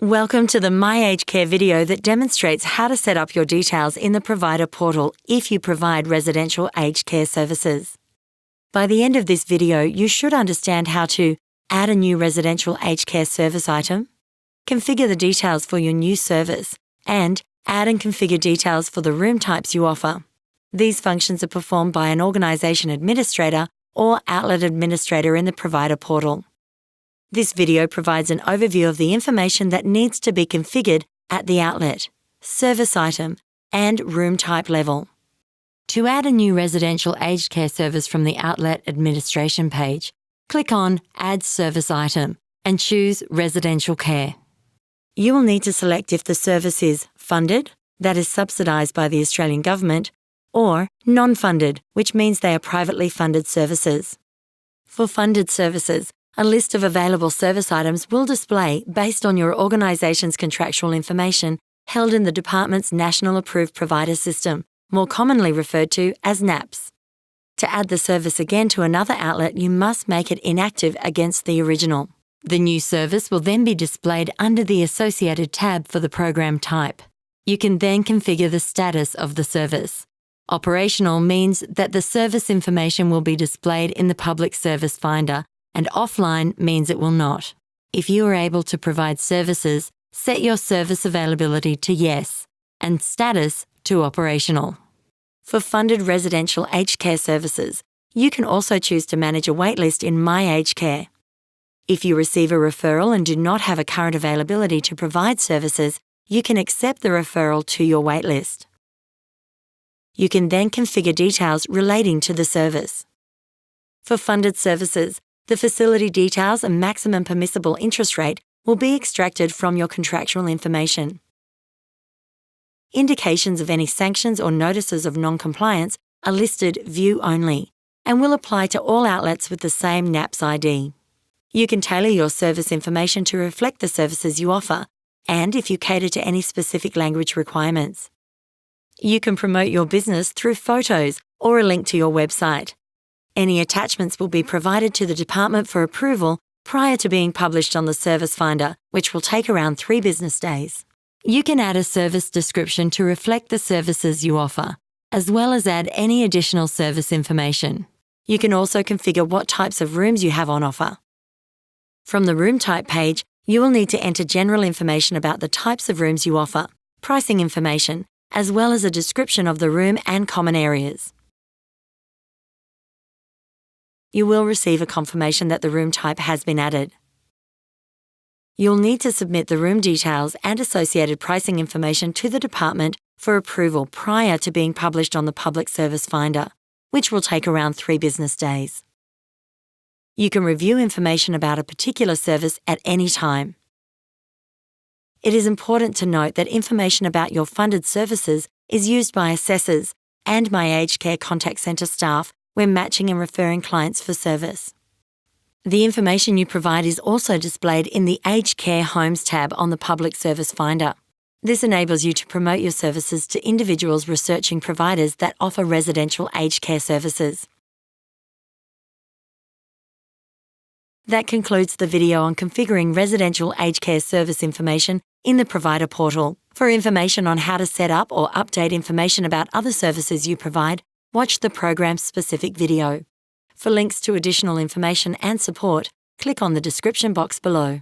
Welcome to the My Aged Care video that demonstrates how to set up your details in the provider portal if you provide residential aged care services. By the end of this video, you should understand how to add a new residential aged care service item, configure the details for your new service, and add and configure details for the room types you offer. These functions are performed by an organisation administrator or outlet administrator in the provider portal. This video provides an overview of the information that needs to be configured at the outlet, service item, and room type level. To add a new residential aged care service from the outlet administration page, click on Add Service Item and choose Residential Care. You will need to select if the service is funded, that is subsidised by the Australian Government, or non-funded, which means they are privately funded services. For funded services, a list of available service items will display based on your organisation's contractual information held in the department's National Approved Provider System, more commonly referred to as NAPS. To add the service again to another outlet, you must make it inactive against the original. The new service will then be displayed under the associated tab for the program type. You can then configure the status of the service. Operational means that the service information will be displayed in the Public Service Finder, and offline means it will not. If you are able to provide services, set your service availability to yes and status to operational. For funded residential aged care services, you can also choose to manage a waitlist in My Aged Care. If you receive a referral and do not have a current availability to provide services, you can accept the referral to your waitlist. You can then configure details relating to the service. For funded services, the facility details and maximum permissible interest rate will be extracted from your contractual information. Indications of any sanctions or notices of non-compliance are listed View Only and will apply to all outlets with the same NAPS ID. You can tailor your service information to reflect the services you offer and if you cater to any specific language requirements. You can promote your business through photos or a link to your website. Any attachments will be provided to the department for approval prior to being published on the Service Finder, which will take around 3 business days. You can add a service description to reflect the services you offer, as well as add any additional service information. You can also configure what types of rooms you have on offer. From the room type page, you will need to enter general information about the types of rooms you offer, pricing information, as well as a description of the room and common areas. You will receive a confirmation that the room type has been added. You'll need to submit the room details and associated pricing information to the department for approval prior to being published on the Public Service Finder, which will take around 3 business days. You can review information about a particular service at any time. It is important to note that information about your funded services is used by assessors and My Aged Care Contact Centre staff when matching and referring clients for service. The information you provide is also displayed in the Aged Care Homes tab on the Public Service Finder. This enables you to promote your services to individuals researching providers that offer residential aged care services. That concludes the video on configuring residential aged care service information in the provider portal. For information on how to set up or update information about other services you provide, watch the program-specific video. For links to additional information and support, click on the description box below.